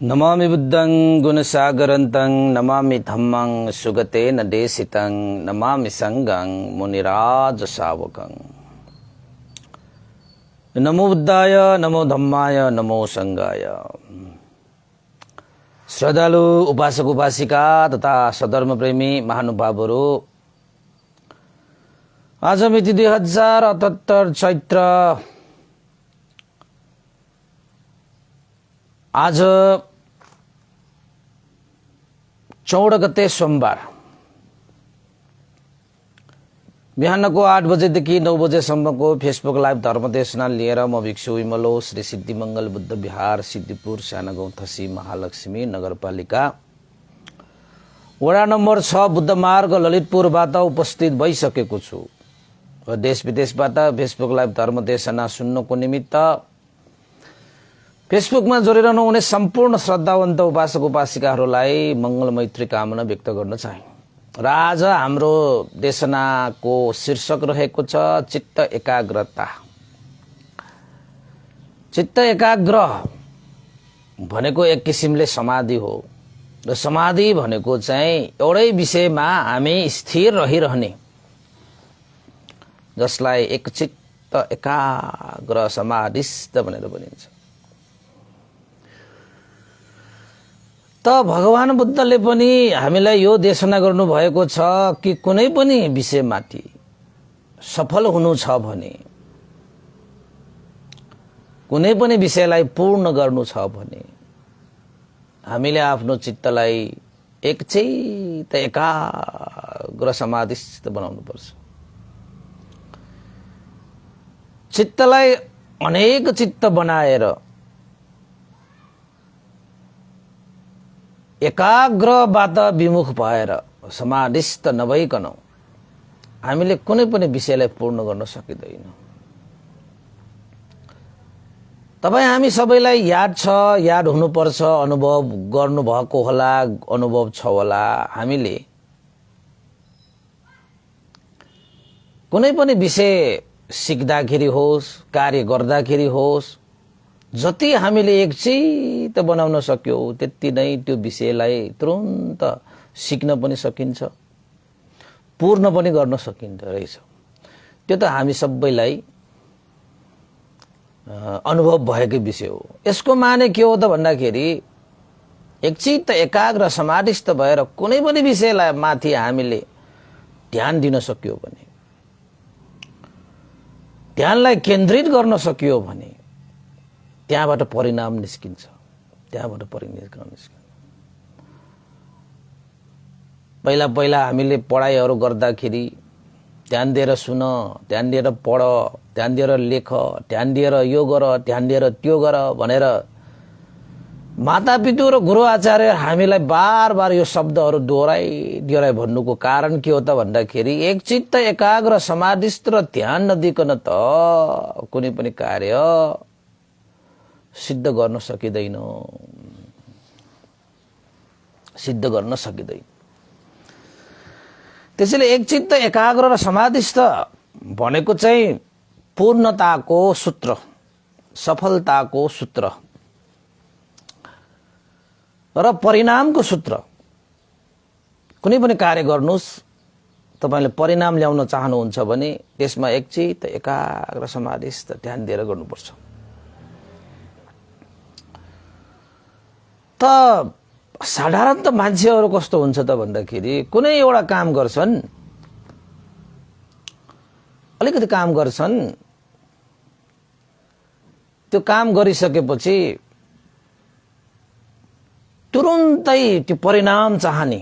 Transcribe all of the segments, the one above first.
नमामि बुद्धं गुणसागरन्तं नमामि धम्मं सुगतेन देशितं नमामि संघं मुनिराज शावकं। नमो बुद्धाय नमो धम्माय नमो संघाय। श्रद्धालु उपासक उपासिका तथा सधर्म प्रेमी महानुभावहरू, आज मिति 2078 चैत्र आज 14 गते सोमबार बिहानको 8 बजेदेखि 9 बजेसम्मको फेसबुक लाइभ धर्मदेशना लिएर म भिक्षु विमलो श्री सिद्धिमंगल बुद्ध विहार सिद्धिपुर सानागाउँ थसी महालक्ष्मी नगरपालिका वडा नम्बर 6 बुद्ध मार्ग ललितपुरबाट उपस्थित भइसकेको छु र देश विदेशबाट फेसबुक लाइभ धर्मदेशना सुन्नको निमित्त फेसबुकमा जोडिरहनु हुने सम्पूर्ण श्रद्धावन्त उपासक उपासिकाहरूलाई मंगल मैत्री कामना व्यक्त गर्न चाहे। र आज हाम्रो देशनाको शीर्षक रहेको छ चित्त एकाग्रता। चित्त एकाग्र भनेको एक किसिमले समाधि हो र समाधि भनेको चाहिँ एउटै विषयमा हामी स्थिर रहिरहने, जसलाई एक चित्त एकाग्र समाधिस्थ भनेर भनिन्छ। त भगवान बुद्धले पनि हामीलाई यो देशना गर्नु भएको छ कि कुनै पनि विषयमाथि सफल हुनु छ भने, कुनै पनि विषयलाई पूर्ण गर्नु छ भने हामीले आफ्नो चित्तलाई एकचित्त एकाग्र समाधिस्थ बनाउनु पर्छ। चित्तलाई अनेक चित्त बनाएर एकाग्रबाट विमुख भएर समाधिस्थ नभइकन हामीले कुनै पनि विषयलाई पूर्ण गर्न सकिँदैन। तपाई हामी सबैलाई याद छ, याद हुनुपर्छ, अनुभव गर्नुभएको होला, अनुभव छ होला, हामीले कुनै पनि विषय सिक्दाखेरि होस्, कार्य गर्दाखेरि होस्, जति हामीले एकचित्त बनाउन सक्यो त्यति नै त्यो विषयलाई तुरुन्त सिक्न पनि सकिन्छ, पूर्ण पनि गर्न सकिन्छ रहेछ। त्यो त हामी सबैलाई अनुभव भएकै विषय हो। यसको माने के हो त भन्दाखेरि एकचित्त एकाग्र समाधिस्थ भएर कुनै पनि विषयलाई माथि हामीले ध्यान दिन सक्यो भने, ध्यानलाई केन्द्रित गर्न सक्यो भने त्यहाँबाट परिणाम निस्किन्छ, त्यहाँबाट परिणाम निस्किन्छ। पहिला पहिला हामीले पढाइहरू गर्दाखेरि ध्यान दिएर सुन, ध्यान दिएर पढ, ध्यान दिएर लेख, ध्यान दिएर यो गर, ध्यान दिएर त्यो गर भनेर मातापिता र गुरु आचार्य हामीलाई बार बार यो शब्दहरू दोहोऱ्याइ भन्नुको कारण के हो त भन्दाखेरि एकचित्त एकाग्र समाधिस्थ र ध्यान नदिकन त कुनै पनि कार्य सिद्ध गर्न सकिँदैन, सिद्ध गर्न सकिँदैन। त्यसैले एकचित्त एकाग्र र समाधिस्थ भनेको चाहिँ पूर्णताको सूत्र, सफलताको सूत्र र परिणामको सूत्र। कुनै पनि कार्य गर्नुस्, तपाईले परिणाम ल्याउन चाहनुहुन्छ भने त्यसमा एकचित्त एकाग्र समाधिस्थ ध्यान दिएर गर्नुपर्छ। त साधारणत मान्छेहरू कस्तो हुन्छ त भन्दाखेरि कुनै एउटा काम गर्छन्, अलिकति काम गर्छन्, त्यो काम गरिसकेपछि तुरुन्तै त्यो परिणाम चाहने,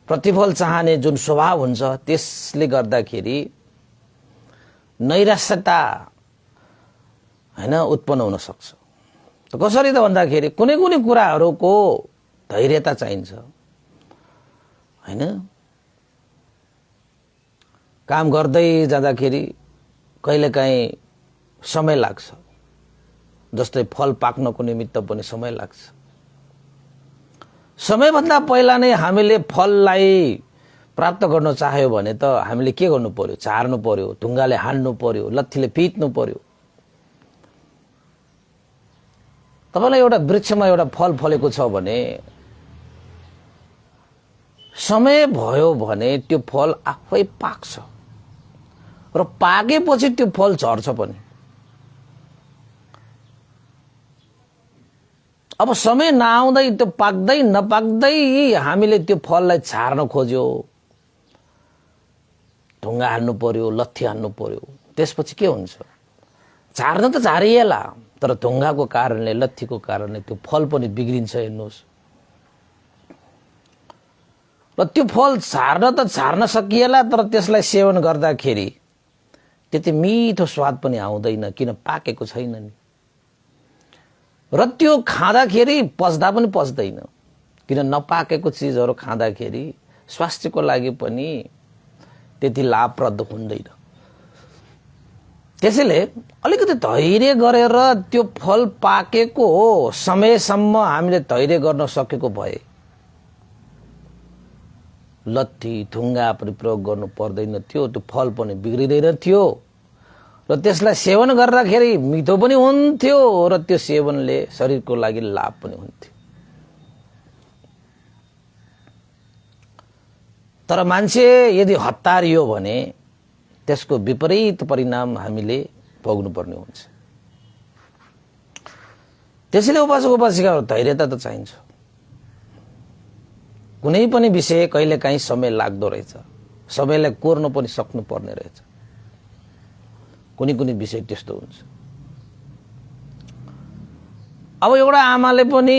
प्रतिफल चाहने जुन स्वभाव हुन्छ त्यसले गर्दाखेरि नैराश्यता उत्पन्न हुन सक्छ। त कसरी त भन्दाखेरि कुनै कुनै कुराहरूको धैर्यता चाहिन्छ, हैन? काम गर्दै जाँदाखेरि कहिलेकाहीँ समय लाग्छ, जस्तै फल पाक्नको निमित्त पनि समय लाग्छ। समयभन्दा पहिला नै हामीले फललाई प्राप्त गर्न चाह्यो भने त हामीले के गर्नु पर्यो? चार्नु पर्यो, ढुङ्गाले हान्नु पर्यो, लत्थीले पिट्नु पर्यो। तपाईलाई एउटा वृक्षमा एउटा फल फलेको छ भने समय भयो भने त्यो फल आफै पाक्छ र पाकेपछि त्यो फल झर्छ पनि। अब समय नआउँदै त्यो पाक्दै नपाक्दै हामीले त्यो फललाई छार्न खोज्यो, ढुङ्गा हान्नु पर्यो, लत्ठी हान्नु पर्यो, त्यसपछि के हुन्छ? छार्न त झारिएला, तर ढुङ्गाको कारणले, लत्ठीको कारणले त्यो फल पनि बिग्रिन्छ। हेर्नुहोस्, र त्यो फल छार्न त छार्न सकिएला, तर त्यसलाई सेवन गर्दाखेरि त्यति मिठो स्वाद पनि आउँदैन, किन पाकेको छैन नि। र त्यो खाँदाखेरि पच्दा पनि पच्दैन, किन नपाकेको चिजहरू खाँदाखेरि स्वास्थ्यको लागि पनि त्यति लाभप्रद हुँदैन। त्यसैले अलिकति धैर्य गरेर त्यो फल पाकेको समयसम्म हामीले धैर्य गर्न सकेको भए लत्ठी ढुङ्गा पनि प्रयोग गर्नु पर्दैन थियो, त्यो फल पनि बिग्रिँदैन थियो र त्यसलाई सेवन गर्दाखेरि मिठो पनि हुन्थ्यो र त्यो सेवनले शरीरको लागि लाभ पनि हुन्थ्यो। तर मान्छे यदि हतारियो भने त्यसको विपरीत परिणाम हामीले भोग्नुपर्ने हुन्छ। त्यसैले उपासक उपासिकाहरू धैर्यता त चाहिन्छ। कुनै पनि विषय कहिलेकाहीँ समय लाग्दो रहेछ, समयलाई कोर्न पनि सक्नु पर्ने रहेछ। कुनै कुनै विषय त्यस्तो हुन्छ। अब एउटा आमाले पनि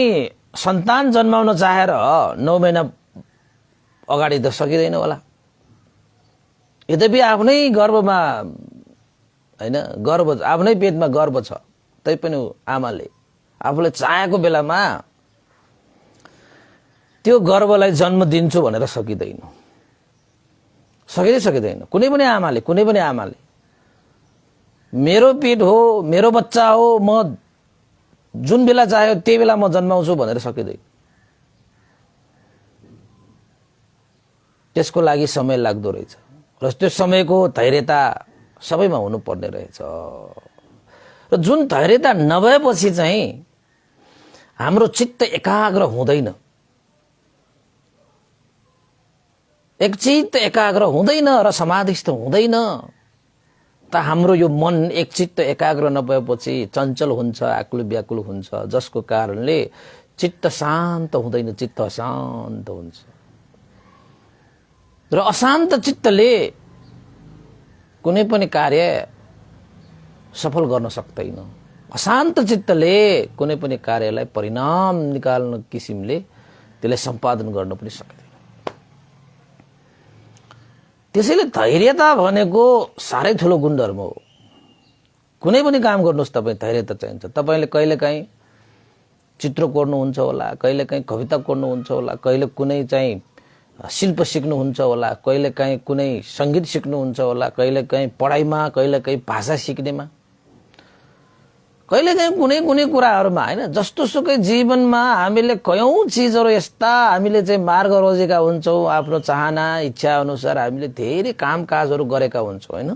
सन्तान जन्माउन चाहेर 9 महिना अगाडि त सकिँदैन होला। यद्यपि आफ्नै गर्भमा हैन, गर्भ आफ्नै पेटमा गर्भ छ, तैपनि आमाले आफूले चाहेको बेलामा त्यो गर्भलाई जन्म दिन्छु भनेर सकिँदैन, सकिँदैन। कुनै पनि आमाले मेरो पेट हो, मेरो बच्चा हो, म जुन बेला चाह्यो त्यही बेला म जन्माउँछु भनेर सकिँदैन। त्यसको लागि समय लाग्दो रहेछ र त्यो समयको धैर्यता सबैमा हुनुपर्ने रहेछ। र जुन धैर्यता नभएपछि चाहिँ हाम्रो चित्त एकाग्र हुँदैन, एकचित्त एकाग्र हुँदैन र समाधिस्थ हुँदैन। त हाम्रो यो मन एकचित्त एकाग्र नभएपछि चञ्चल हुन्छ, आकुल व्याकुल हुन्छ, जसको कारणले चित्त शान्त हुँदैन, चित्त अशान्त हुन्छ। र अशान्त चित्तले कुनै पनि कार्य सफल गर्न सक्दैन। अशान्त चित्तले कुनै पनि कार्यलाई परिणाम निकाल्न किसिमले त्यसलाई सम्पादन गर्न पनि सक्दैन। त्यसैले धैर्यता भनेको साह्रै ठुलो गुणधर्म हो। कुनै पनि काम गर्नुहोस् तपाईँ, धैर्यता चाहिन्छ। तपाईँले कहिलेकाहीँ चित्र कोर्नुहुन्छ होला, कहिलेकाहीँ कविता कोर्नुहुन्छ होला, कहिले कुनै चाहिँ शिल्प सिक्नुहुन्छ होला, कहिलेकाहीँ कुनै सङ्गीत सिक्नुहुन्छ होला, कहिलेकाहीँ पढाइमा, कहिलेकाहीँ भाषा सिक्नेमा, कहिलेकाहीँ कुनै कुराहरूमा हैन। जस्तो सुकै जीवनमा हामीले कयौं चिजहरू यस्ता हामीले चाहिँ मार्ग रोजेका हुन्छौँ। आफ्नो चाहना इच्छा अनुसार हामीले धेरै कामकाजहरू गरेका हुन्छौँ हैन।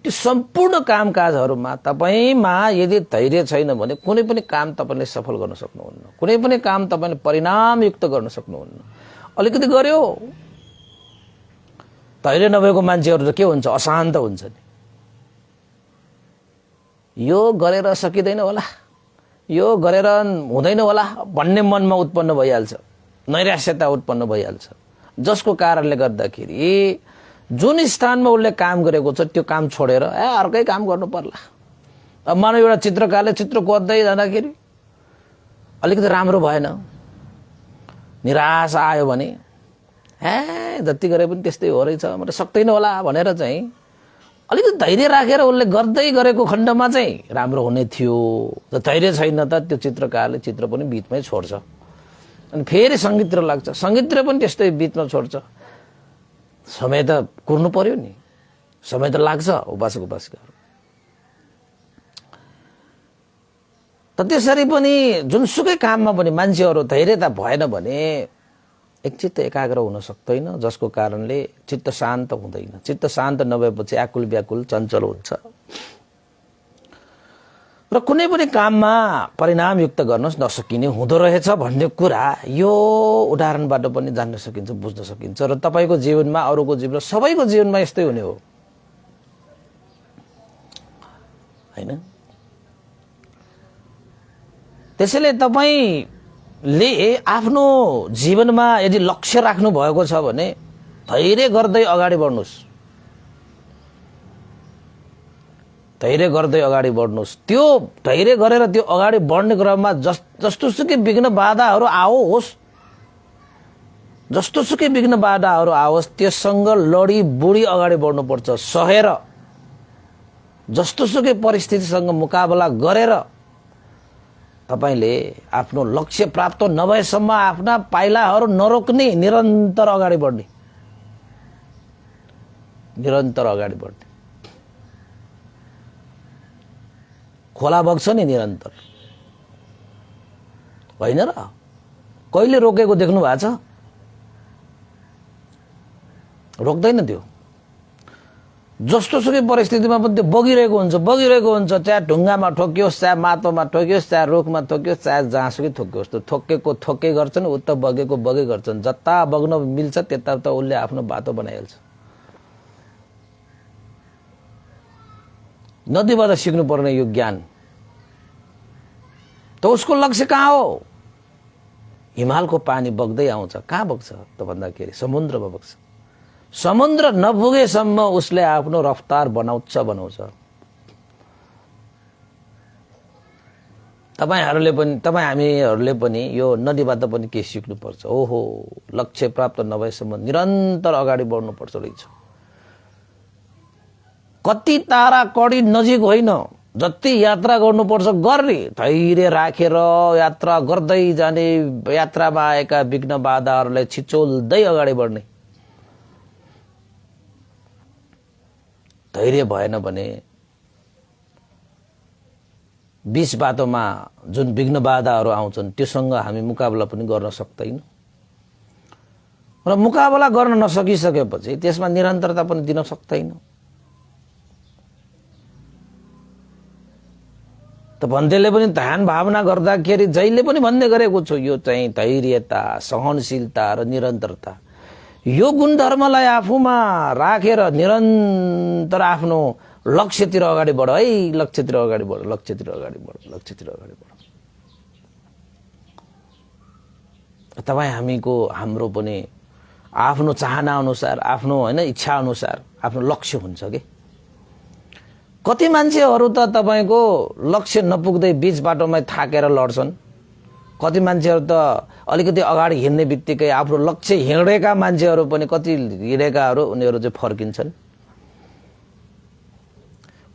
त्यो सम्पूर्ण कामकाजहरूमा तपाईमा यदि धैर्य छैन भने कुनै पनि काम तपाईले सफल गर्न सक्नुहुन्न, कुनै पनि काम तपाईले परिणामयुक्त गर्न सक्नुहुन्न। अलिकति गर्यो, धैर्य नभएको मान्छेहरू के हुन्छ? अशान्त हुन्छ नि। यो गरेर सकिँदैन होला, यो गरेर हुँदैन होला भन्ने मनमा उत्पन्न भइहाल्छ, नैराश्यता उत्पन्न भइहाल्छ। जसको कारणले गर्दाखेरि जुन स्थानमा उसले काम गरेको छ त्यो काम छोडेर अर्कै काम गर्नु पर्ला। अब मानव एउटा चित्रकारले चित्र कोर्दै जाँदाखेरि अलिकति राम्रो भएन, निराशा आयो भने जति गरे पनि त्यस्तै हो रहेछ, म त सक्दैन होला भनेर चाहिँ अलिकति धैर्य राखेर उसले गर्दै गरेको खण्डमा चाहिँ राम्रो हुने थियो। त धैर्य छैन त त्यो चित्रकारले चित्र पनि बीचमै छोड्छ, अनि फेरि सङ्गीततिर लाग्छ, सङ्गीततिर पनि त्यस्तै बीचमा छोड्छ। समय त कुर्नु पर्यो नि, समय त लाग्छ उपासक उपासिकाहरू। त त्यसरी पनि जुनसुकै काममा पनि मान्छेहरू धैर्यता भएन भने एकचित्त एकाग्र हुन सक्दैन, जसको कारणले चित्त शान्त हुँदैन। चित्त शान्त नभएपछि आकुल व्याकुल चञ्चल हुन्छ। र र कुनै पनि काममा परिणामयुक्त गर्न नसकिने हुँदो रहेछ भन्ने कुरा यो उदाहरणबाट पनि जान्न सकिन्छ, बुझ्न सकिन्छ। र तपाईको जीवनमा, अरूको जीवनमा, सबैको जीवनमा यस्तै हुने हो हैन। त्यसैले तपाईले आफ्नो जीवनमा यदि लक्ष्य राख्नु भएको छ भने धैर्य गर्दै अगाडि बढ्नुस्, धैर्य गर्दै अगाडि बढ्नुस्। त्यो धैर्य गरेर त्यो अगाडि बढ्ने क्रममा जस्तोसुकै विघ्न बाधाहरू आओस्, जस्तोसुकै विघ्न बाधाहरू आओस्, त्यससँग लडी बुडी अगाडि बढ्नुपर्छ, सहेर, जस्तोसुकै परिस्थितिसँग मुकाबला गरेर तपाईले आफ्नो लक्ष्य प्राप्त नभएसम्म आफ्ना पाइलाहरू नरोक्ने, निरन्तर अगाडि बढ्ने, निरन्तर अगाडि बढ्ने। खोला बग्छ नि निरन्तर, होइन र? कहिले रोकेको देख्नु भएको छ? रोक्दैन त्यो। जस्तोसुकै परिस्थितिमा पनि त्यो बगिरहेको हुन्छ, बगिरहेको हुन्छ। चाहे ढुङ्गामा ठोकियोस्, चाहे माटोमा ठोकियोस्, चाहे रुखमा ठोकियोस्, चाहे जहाँसुकै ठोकियोस्, त्यो ठोकेको ठोकै गर्छन्, उता बगेको बगे गर्छन्। जता बग्न मिल्छ त्यता त उसले आफ्नो बाटो बनाइहाल्छ। नदीबाट सिक्नु पर्ने यो ज्ञान त उसको लक्ष्य कहाँ हो? हिमालको पानी बग्दै आउँछ, कहाँ बग्छ त भन्दाखेरि समुद्रमा बग्छ। समुद्र नपुगेसम्म उसले आफ्नो रफ्तार बनाउँछ। हामीहरूले पनि यो नदीबाट पनि के सिक्नु पर्छ? ओहो, लक्ष्य प्राप्त नभएसम्म निरन्तर अगाडि बढ्नु पर्छ रहेछ। कति तारा कडी नजिक होइन, जति यात्रा गर्नुपर्छ गर्ने, धैर्य राखेर यात्रा गर्दै जाने, यात्रामा आएका विघ्न बाधाहरूलाई छिचोल्दै अगाडि बढ्ने। धैर्य भएन भने बीच बाटोमा जुन विघ्न बाधाहरू आउँछन् त्योसँग हामी मुकाबला पनि गर्न सक्दैनौँ। र मुकाबला गर्न नसकिसकेपछि त्यसमा निरन्तरता पनि दिन सक्दैनौँ। त भन्देले पनि ध्यान भावना गर्दाखेरि जहिले पनि भन्ने गरेको छु, यो चाहिँ धैर्यता, सहनशीलता र निरन्तरता, यो गुणधर्मलाई आफूमा राखेर निरन्तर आफ्नो लक्ष्यतिर अगाडि बढ है, लक्ष्यतिर अगाडि बढ, लक्ष्यतिर अगाडि बढ, लक्ष्यतिर अगाडि बढ। तपाईँ हाम्रो पनि आफ्नो चाहना अनुसार, आफ्नो होइन इच्छा अनुसार आफ्नो लक्ष्य हुन्छ के। कति मान्छेहरू त तपाईको लक्ष्य नपुग्दै बीच बाटोमा थाकेर लड्छन्। कति मान्छेहरू त अलिकति अगाडि हिँड्ने बित्तिकै आफ्नो लक्ष्य हिँडेका मान्छेहरू पनि कति हिँडेकाहरू उनीहरू चाहिँ फर्किन्छन्।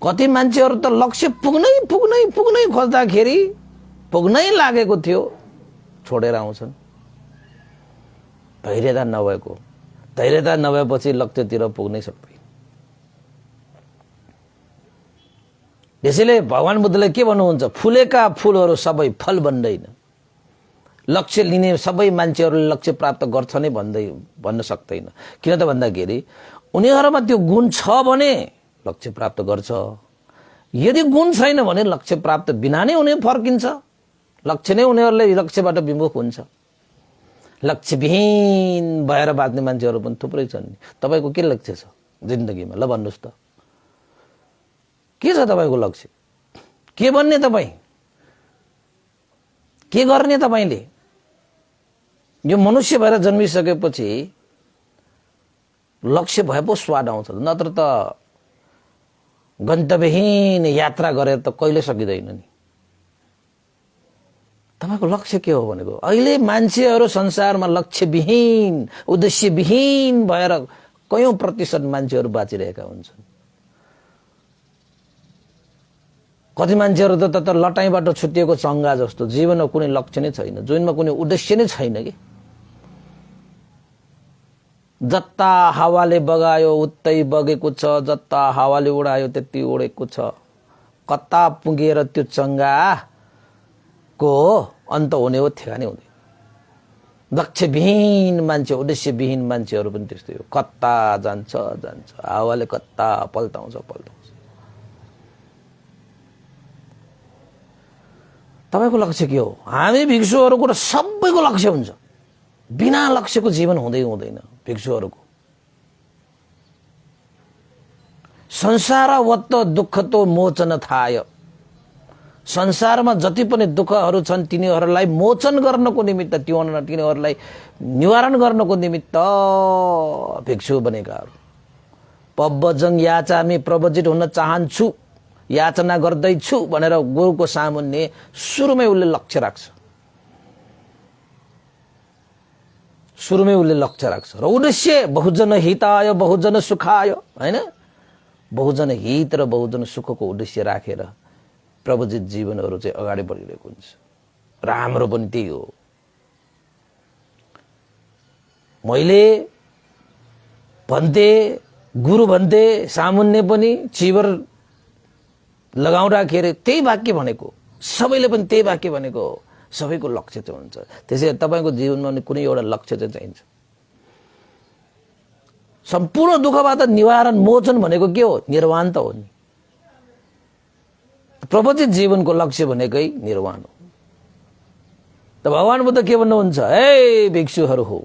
कति मान्छेहरू त लक्ष्य पुग्नै खोज्दाखेरि पुग्नै लागेको थियो छोडेर आउँछन्। धैर्यता नभएपछि लक्ष्यतिर पुग्नै सक्दैन। यसैले भगवान बुद्धले के भन्नुहुन्छ? फुलेका फूलहरू सबै फल बन्दैन। लक्ष्य लिने सबै मान्छेहरूले लक्ष्य प्राप्त गर्छ नै भन्न सक्दैन। किन त भन्दाखेरि उनीहरूमा त्यो गुण छ भने लक्ष्य प्राप्त गर्छ। यदि गुण छैन भने लक्ष्य प्राप्त बिना नै उनीहरू फर्किन्छ। लक्ष्य नै उनीहरूले लक्ष्यबाट विमुख हुन्छ। लक्ष्यविहीन भएर बाँच्ने मान्छेहरू पनि थुप्रै छन्। तपाईको के लक्ष्य छ जिन्दगीमा? ल भन्नुहोस् त, के छ तपाईको लक्ष्य? के बन्ने तपाईँ? के गर्ने तपाईले? यो मनुष्य भएर जन्मिसकेपछि लक्ष्य भए पो स्वाद आउँछ, नत्र त गन्तव्यहीन यात्रा गरेर त कहिले सकिँदैन नि। तपाईको लक्ष्य के हो भनेको? अहिले मान्छेहरू संसारमा लक्ष्यविहीन, उद्देश्यविहीन भएर कयौं प्रतिशत मान्छेहरू बाँचिरहेका हुन्छन्। कति मान्छेहरू त लटाइबाट छुटिएको चङ्गा जस्तो जीवनमा कुनै लक्ष्य नै छैन, जीवनमा कुनै उद्देश्य नै छैन कि। जता हावाले बगायो उतै बगेको छ, जता हावाले उडायो त्यति उडेको छ। कता पुगेर त्यो चङ्गाको अन्त हुने हो, ठेगानै हुँदैन। लक्ष्यविहीन मान्छे, उद्देश्यविहीन मान्छेहरू पनि त्यस्तै हो। कता जान्छ हावाले, कता पल्टाउँछ। तपाईको लक्ष्य के हो? हामी भिक्षुहरूको र सबैको लक्ष्य हुन्छ, बिना लक्ष्यको जीवन हुँदैन भिक्षुहरूको। संसारवत्त दुःखतो मोचन थाय, संसारमा जति पनि दुःखहरू छन् तिनीहरूलाई मोचन गर्नको निमित्त, तिनीहरूलाई निवारण गर्नको निमित्त भिक्षु बनेकाहरू। पब्बजङ याचामी, प्रवजित हुन चाहन्छु, याचना गर्दैछु भनेर गुरुको सामुन्ने सुरुमै उसले लक्ष्य राख्छ, सुरुमै उसले लक्ष्य राख्छ। र उद्देश्य बहुजन हिताय बहुजन सुखाय, हैन, बहुजन हित र बहुजन सुखको उद्देश्य राखेर प्रवजित जीवनहरू चाहिँ अगाडि बढिरहेको हुन्छ। र हाम्रो पनि त्यही हो। मैले भन्थे, गुरु भन्थे, सामुन्ने पनि चिबर लगाउँदाखेरि त्यही वाक्य भनेको, सबैले पनि त्यही वाक्य भनेको हो। सबैको लक्ष्य चाहिँ हुन्छ। त्यसैले तपाईँको जीवनमा कुनै एउटा लक्ष्य चाहिँ चाहिन्छ। सम्पूर्ण दुःखबाट निवारण मोचन भनेको के हो? निर्वाण त हो नि। प्रवचित जीवनको लक्ष्य भनेकै निर्वाण हो। त भगवान बुद्ध के भन्नुहुन्छ? हे भिक्षुहरू हो,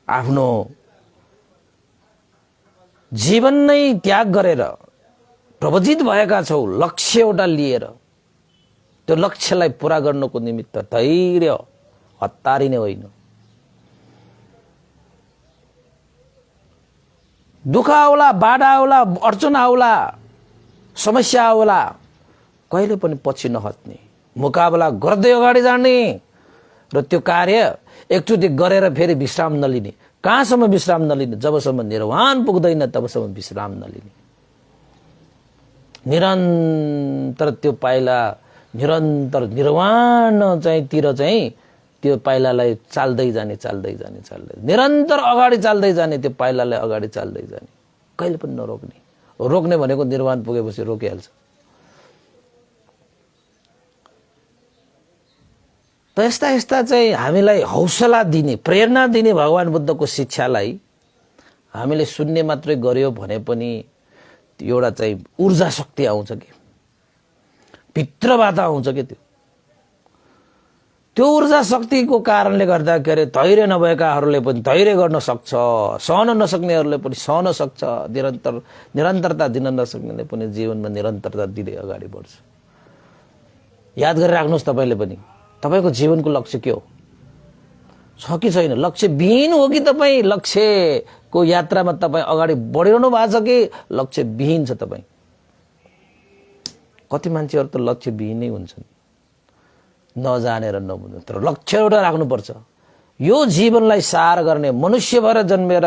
आफ्नो जीवन नै त्याग गरेर प्रवचित भएका छौ, लक्ष्य एउटा लिएर त्यो लक्ष्यलाई पूरा गर्नको निमित्त धैर्य हतारिने होइन। दुःख आउला, बाधा आउला, अडचन आउला, समस्या आउला, कहिले पनि पछि नहट्ने, मुकाबला गर्दै अगाडि जाने र त्यो कार्य एकचोटि गरेर फेरि विश्राम नलिने। कहाँसम्म विश्राम नलिने? जबसम्म निर्वाण पुग्दैन तबसम्म विश्राम नलिने। निरन्तर त्यो पाइला, निरन्तर निर्वाण तिर चाहिँ त्यो पाइलालाई चाल्दै जाने, निरन्तर अगाडि चाल्दै जाने, त्यो पाइलालाई अगाडि चाल्दै जाने, कहिले पनि नरोक्ने। रोक्ने भनेको निर्वाण पुगेपछि रोकिहाल्छ। त यस्ता चाहिँ हामीलाई हौसला दिने, प्रेरणा दिने भगवान बुद्धको शिक्षालाई हामीले सुन्ने मात्रै गर्यो भने पनि एउटा चाहिँ ऊर्जा शक्ति आउँछ कि, भित्रबाट आउँछ कि त्यो ऊर्जा शक्तिको कारणले गर्दाखेरि धैर्य नभएकाहरूले पनि धैर्य गर्न सक्छ, सहन नसक्नेहरूले पनि सहन सक्छ, निरन्तरता दिन नसक्नेले पनि जीवनमा निरन्तरता दिँदै अगाडि बढ्छ। याद गरिराख्नुहोस्, तपाईँले पनि तपाईँको जीवनको लक्ष्य के हो? छ कि छैन? लक्ष्य विहीन हो कि तपाईँ लक्ष्यको यात्रामा तपाईँ अगाडि बढिरहनु भएको छ कि लक्ष्य विहीन छ तपाईँ? कति मान्छेहरू त लक्ष्य विहीनै हुन्छन्, नजानेर नबुझ्नु। तर लक्ष्य एउटा राख्नुपर्छ। यो जीवनलाई सार गर्ने, मनुष्य भएर जन्मेर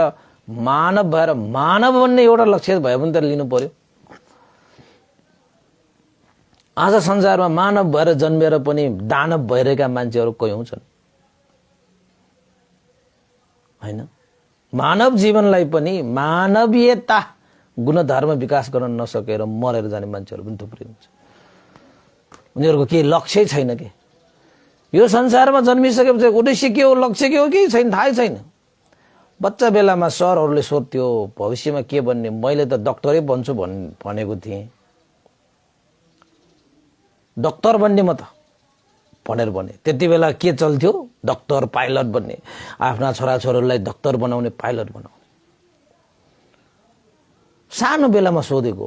मानव भएर मानव बन्ने एउटा लक्ष्य भए पनि त लिनु पर्यो। आज संसारमा मानव भएर जन्मेर पनि दानव भइरहेका मान्छेहरू कयौं छन्, हैन? मानव जीवनलाई पनि मानवीयता गुणधर्म विकास गर्न नसकेर मरेर जाने मान्छेहरू पनि थुप्रै हुन्छ। उनीहरूको के लक्ष्य छैन के? यो संसारमा जन्मिसकेपछि उद्देश्य के हो, लक्ष्य के हो कि छैन, थाहै छैन। बच्चा बेलामा सरहरूले सोध्थ्यो भविष्यमा के बन्ने? मैले त डाक्टरै बन्छु भनेको थिएँ। डाक्टर बन्ने म त भनेर भने। त्यति बेला के चल्थ्यो? डाक्टर, पाइलट बन्ने, आफ्ना छोराछोरीलाई डाक्टर बनाउने, पाइलट बनाउने। सानो बेलामा सोधेको,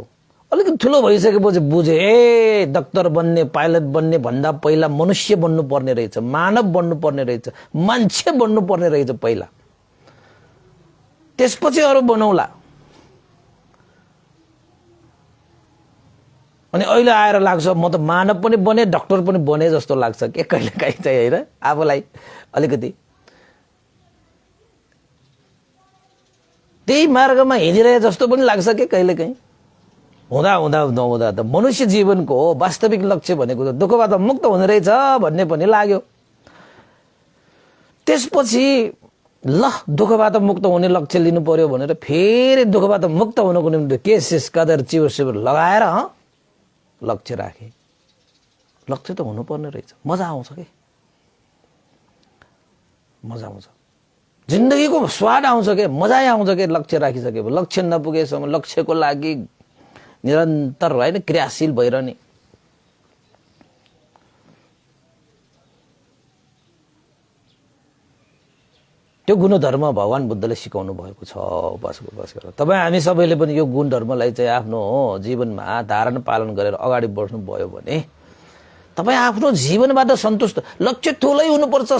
अलिकति ठुलो भइसकेपछि बुझे, ए डाक्टर बन्ने, पाइलट बन्ने भन्दा पहिला मनुष्य बन्नु पर्ने रहेछ, मानव बन्नु पर्ने रहेछ, मान्छे बन्नु पर्ने रहेछ पहिला, त्यसपछि अरू बनौला। अनि अहिले आएर लाग्छ म त मानव पनि बने, डाक्टर पनि बने जस्तो लाग्छ के कहिले काहीँ चाहिँ, हैन? आफूलाई अलिकति त्यही मार्गमा हिँडिरहे जस्तो पनि लाग्छ के कहिले काहीँ। हुँदा हुँदा नहुँदा त मनुष्य जीवनको वास्तविक लक्ष्य भनेको त दुःखबाट मुक्त हुने रहेछ भन्ने पनि लाग्यो। त्यसपछि ल दुःखबाट मुक्त हुने लक्ष्य लिनु पर्यो भनेर फेरि दुःखबाट मुक्त हुनको निम्ति केस कदर चिवर सिवर लगाएर लक्ष्य राखे। लक्ष्य त हुनुपर्ने रहेछ, मजा आउँछ के, मजा आउँछ, जिन्दगीको स्वाद आउँछ के, मजै आउँछ के लक्ष्य राखिसके। लक्ष्य नपुगेसम्म लक्ष्यको लागि निरन्तर होइन क्रियाशील भइरहने, त्यो गुणधर्म भगवान बुद्धले सिकाउनु भएको छ उपास गरेर। तपाईँ हामी सबैले पनि यो गुणधर्मलाई चाहिँ आफ्नो जीवनमा धारण पालन गरेर अगाडि बढ्नु भयो भने तपाईँ आफ्नो जीवनबाट सन्तुष्ट, लक्ष्य ठुलै हुनुपर्छ,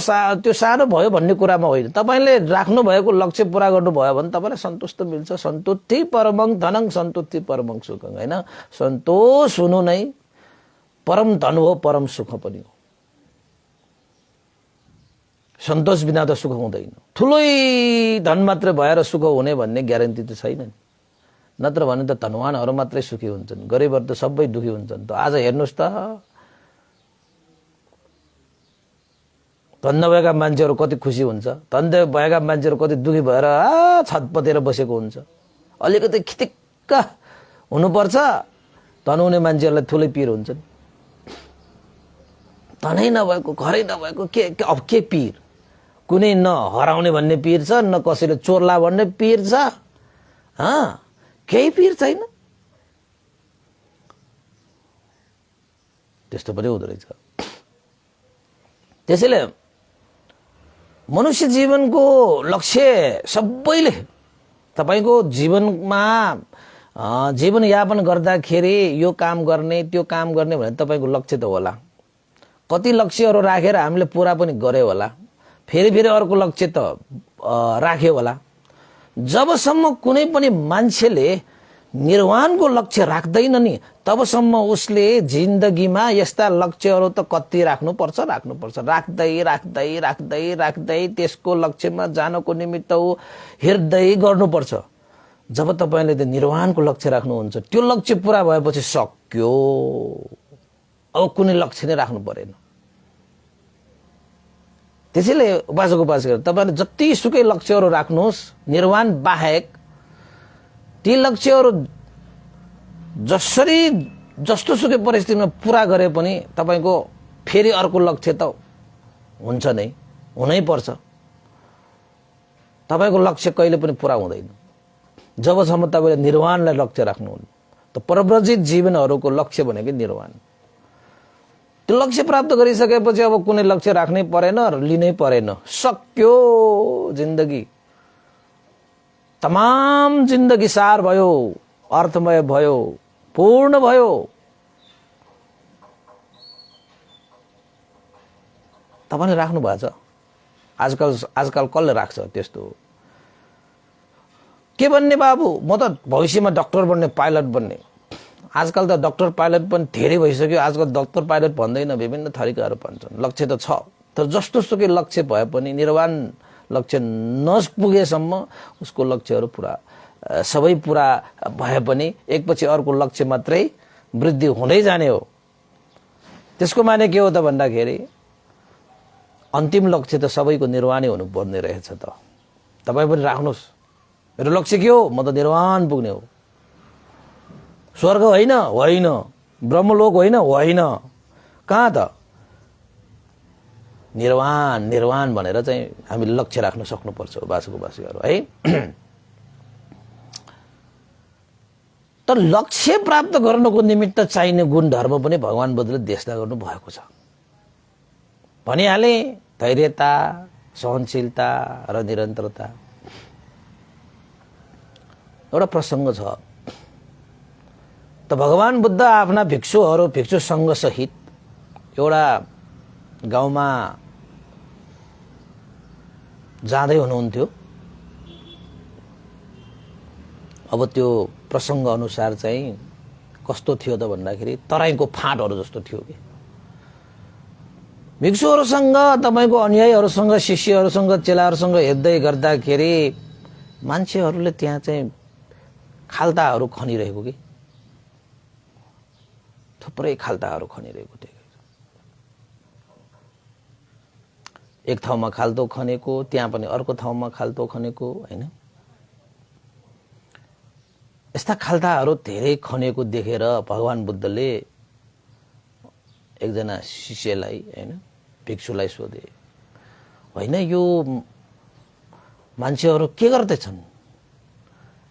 त्यो सानो भयो भन्ने कुरामा होइन। तपाईँले राख्नु भएको लक्ष्य पूरा गर्नुभयो भने तपाईँलाई सन्तुष्ट मिल्छ। सन्तुष्टि परमं धनं सन्तुष्टि परमं सुखं, होइन? सन्तोष हुनु नै परम धन हो, परम सुख पनि हो। सन्तोष बिना त सुख हुँदैन। ठुलै धन मात्रै भएर सुख हुने भन्ने ग्यारेन्टी त छैन नि। नत्र भने त धनवानहरू मात्रै सुखी हुन्छन्, गरिबहरू त सबै दुखी हुन्छन्। त आज हेर्नुहोस् त, धन नभएका मान्छेहरू कति खुसी हुन्छ, धन भएका मान्छेहरू कति दुखी भएर छतपतेर बसेको हुन्छ। अलिकति खिटिक्क हुनुपर्छ, धन हुने मान्छेहरूलाई ठुलै पिर हुन्छन्। धनै नभएको, घरै नभएको अब के पिर? कुनै न हराउने भन्ने पिर छ, न कसैले चोर्ला भन्ने पिर छ, केही पिर छैन। त्यस्तो पनि हुँदो रहेछ। त्यसैले मनुष्य जीवनको लक्ष्य सबैले तपाईको जीवनमा जीवनयापन गर्दाखेरि यो काम गर्ने त्यो काम गर्ने भने तपाईको लक्ष्य त होला। कति लक्ष्यहरू राखेर हामीले पूरा पनि गरे होला, फेरि अर्को लक्ष्य त राख्यो होला। जबसम्म कुनै पनि मान्छेले निर्वाणको लक्ष्य राख्दैन नि, तबसम्म उसले जिन्दगीमा यस्ता लक्ष्यहरू त कति राख्नुपर्छ राख्दै त्यसको लक्ष्यमा जानको निमित्त हिँड्दै गर्नुपर्छ। जब तपाईले त्यो निर्वाणको लक्ष्य राख्नुहुन्छ, त्यो लक्ष्य पूरा भएपछि सक्यो, अब कुनै लक्ष्य नै राख्नु परेन। त्यसैले उपासक गरेर तपाईले जति सुकै लक्ष्यहरू राख्नुहोस्, निर्वाण बाहेक ती लक्ष्यहरू जस्तो सुकै परिस्थितिमा पूरा गरे पनि तपाईको फेरि अर्को लक्ष्य त हुन्छ नै, हुनै पर्छ। तपाईको लक्ष्य कहिले पनि पूरा हुँदैन जबसम्म तपाईले निर्वाणलाई लक्ष्य राख्नुहुन्न। त परव्रजित जीवनहरूको लक्ष्य भनेको निर्वाण। त्यो लक्ष्य प्राप्त गरिसकेपछि अब कुनै लक्ष्य राख्नै परेन, लिनै परेन, सक्यो जिन्दगी। तमाम जिन्दगी सार भयो, अर्थमय भयो, पूर्ण भयो। तपाईले राख्नु भएको छ? आजकल कसले राख्छ त्यस्तो? के भन्ने बाबु, म त भविष्यमा डाक्टर बन्ने, पाइलट बन्ने। आजकल त डाक्टर पाइलट पनि धेरै भइसक्यो। आजकल डाक्टर पाइलट भन्दैन, विभिन्न थरीकाहरू भन्छन्। लक्ष्य त छ, तर जस्तो सुकै लक्ष्य भए पनि निर्वाण लक्ष्य नपुगेसम्म उसको लक्ष्यहरू सबै पूरा भए पनि एकपछि अर्को लक्ष्य मात्रै वृद्धि हुँदै जाने हो। त्यसको माने के हो त भन्दाखेरि अन्तिम लक्ष्य त सबैको निर्वाणै हुनुपर्ने रहेछ। त तपाईँ पनि राख्नुहोस्, मेरो लक्ष्य के हो? म त निर्वाण पुग्ने हो। स्वर्ग होइन, ब्रह्मलोक होइन, कहाँ त? निर्वाण भनेर चाहिँ हामीले लक्ष्य राख्न सक्नुपर्छ उपासकहरू, है। तर लक्ष्य प्राप्त गर्नको निमित्त चाहिने गुणधर्म पनि भगवान बुद्धले देशना गर्नु भएको छ। भनिहाले, धैर्यता, सहनशीलता र निरन्तरता। एउटा प्रसङ्ग छ। त भगवान बुद्ध आफ्ना भिक्षु संघ सहित एउटा गाउँमा जाँदै हुनुहुन्थ्यो। अब त्यो प्रसङ्ग अनुसार चाहिँ कस्तो थियो त भन्दाखेरि तराईको फाँटहरू जस्तो थियो कि। भिक्षुहरूसँग, तपाईको अनुयायीहरूसँग, शिष्यहरूसँग, चेलाहरूसँग हेर्दै गर्दाखेरि मान्छेहरूले त्यहाँ चाहिँ खाल्टाहरू खनिरहेको कि, थुप्रै खाल्टाहरू खनिरहेको थियो। एक ठाउँमा खाल्टो खनेको, त्यहाँ पनि अर्को ठाउँमा खाल्टो खनेको, हैन? यस्ता खाल्टाहरू धेरै खनेको देखेर भगवान बुद्धले एकजना शिष्यलाई, हैन, भिक्षुलाई सोधे, होइन यो मान्छेहरू के गर्दैछन्?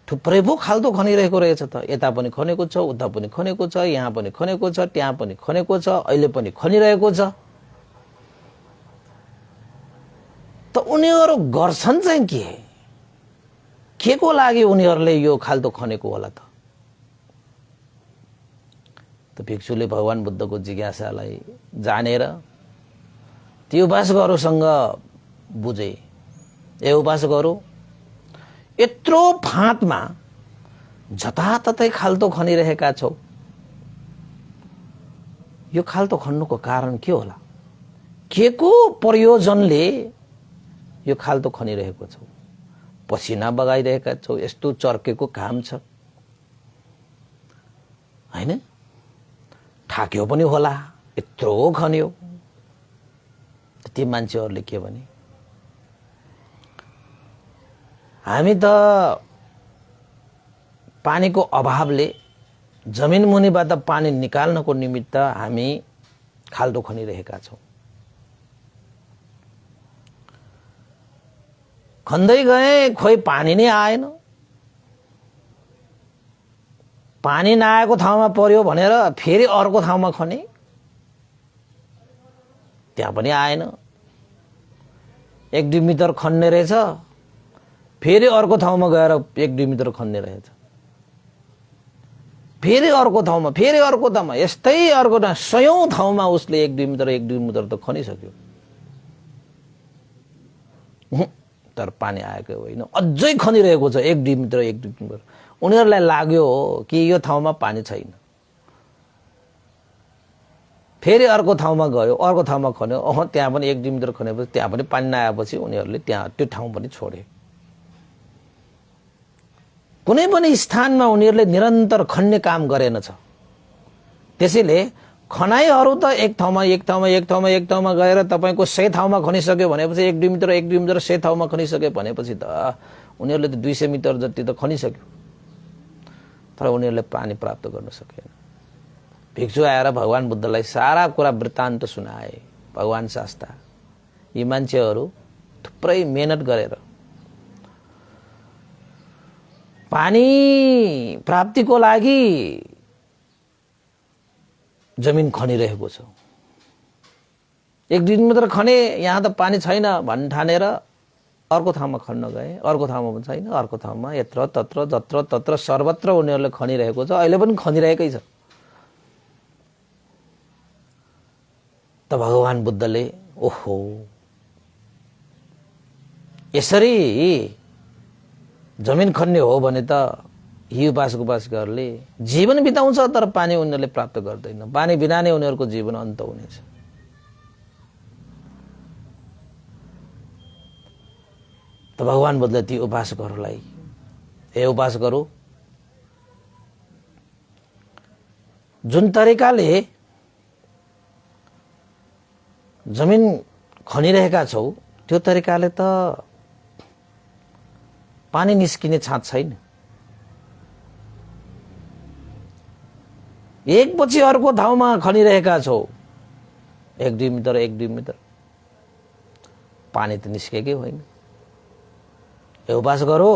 थुप्रै पो खाल्टो खनिरहेको रहेछ त। यता पनि खनेको छ, उता पनि खनेको छ, यहाँ पनि खनेको छ, त्यहाँ पनि खनेको छ, अहिले पनि खनिरहेको छ। त उनीहरू गर्छन् चाहिँ के को लागि उनीहरूले यो खाल्डो खनेको होला त भिक्षुले भगवान बुद्धको जिज्ञासालाई जानेर ती उपासकहरूसँग बुझे, ए उपासकहरू, यत्रो फाँटमा जताततै खाल्डो खनिरहेका छौ, यो खाल्डो खन्नुको कारण के होला? के को प्रयोजनले यो खाल्डो खनिरहेको छौ? पसिना बगाइरहेका छौ, यस्तो चर्केको काम छ हैन? ठाक्यो पनि होला, यत्रो खन्यो। ती मान्छेहरूले के भने, हामी त पानीको अभावले जमिन मुनिबाट पानी निकाल्नको निमित्त हामी खाल्डो खनिरहेका छौं। खन्दै गए, खोइ पानी नै आएन। पानी नआएको ठाउँमा पर्यो भनेर फेरि अर्को ठाउँमा खने, त्यहाँ पनि आएन। 1-2 मिटर खन्ने रहेछ, फेरि अर्को ठाउँमा गएर 1-2 मिटर खन्ने रहेछ, फेरि अर्को ठाउँमा, फेरि अर्को ठाउँमा, यस्तै अर्को ठाउँ 100औं ठाउँमा उसले 1-2 मिटर त खनिसक्यो। तर पानी आएको होइन, अझै खनिरहेको छ 1-2 मिटर। उनीहरूलाई लाग्यो कि यो ठाउँमा पानी छैन। फेरि अर्को ठाउँमा गयो, अर्को ठाउँमा खन्यो, त्यहाँ पनि 1-2 मिटर खनेपछि त्यहाँ पनि पानी नआएपछि उनीहरूले त्यो ठाउँ पनि छोडे। कुनै पनि स्थानमा उनीहरूले निरन्तर खन्ने काम गरेनछ। त्यसैले खनाइहरू त एक ठाउँमा गएर तपाईको 100 ठाउँमा खनिसक्यो भनेपछि 1-2 मिटर 100 ठाउँमा खनिसक्यो भनेपछि त उनीहरूले त 200 मिटर जति त खनिसक्यो, तर उनीहरूले पानी प्राप्त गर्न सकेन। भिक्षु आएर भगवान बुद्धलाई सारा कुरा वृत्तान्त सुनाए। भगवान शास्ता, यी मान्छेहरू थुप्रै मेहनत गरेर पानी प्राप्तिको लागि जमिन खनिरहेको छ। 1-2 मिटर खने, यहाँ त पानी छैन भन्न ठानेर अर्को ठाउँमा खन्न गए, अर्को ठाउँमा पनि छैन, अर्को ठाउँमा, यत्र तत्र जत्र तत्र सर्वत्र उनीहरूले खनिरहेको छ, अहिले पनि खनिरहेकै छ। त भगवान बुद्धले, ओहो, यसरी जमिन खन्ने हो भने त यी उपासकहरूले जीवन बिताउँछ, तर पानी उनीहरूले प्राप्त गर्दैन। पानी बिना नै उनीहरूको जीवन अन्त हुनेछ। त भगवान बुद्धले ती उपासकहरूलाई, हे उपासकहरू, जुन तरिकाले जमिन खनिरहेका छौ, त्यो तरिकाले त पानी निस्किने छाँच छैन। एक पछि अर्को ठाउँमा खनिरहेका छौ, 1-2 मिटर, पानी त निस्केकै होइन। ए उपासकहरू,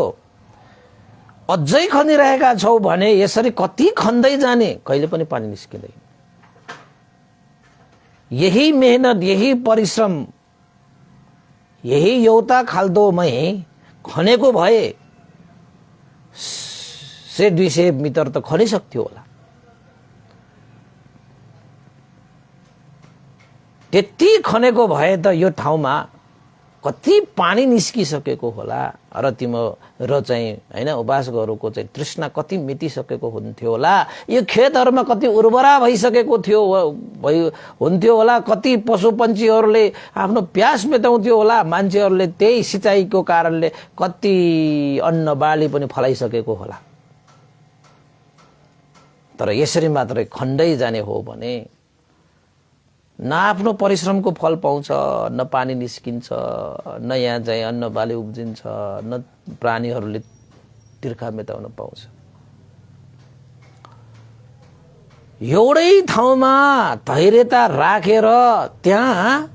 अझै खनिरहेका छौ भने यसरी कति खन्दै जाने, कहिले पनि पानी निस्किँदैन। यही मेहनत, यही परिश्रम, यही एउटा खाल्डोमै खनेको भए 100-200 मिटर त खनिसक्थ्यो होला। त्यति खनेको भए त यो ठाउँमा कति पानी निस्किसकेको होला र तिम्रो चाहिँ हैन उपासकहरूको चाहिँ तृष्णा कति मेटिसकेको हुन्थ्यो होला। यो खेतहरुमा कति उर्वरा भइसकेको थियो हुन्थ्यो होला। कति पशुपन्छीहरूले आफ्नो प्यास मेटाउँथ्यो होला। मान्छेहरूले त्यही सिंचाइको कारणले कति अन्न बाली पनि फलाइसकेको होला। तर यसरी मात्रै खण्डै जाने हो भने न आफ्नो परिश्रमको फल पाउँछ, न पानी निस्किन्छ, न यहाँ चाहिँ अन्न बाली उब्जिन्छ, न प्राणीहरूले तिर्खा मेटाउन पाउँछ। एउटै ठाउँमा धैर्यता राखेर त्यहाँ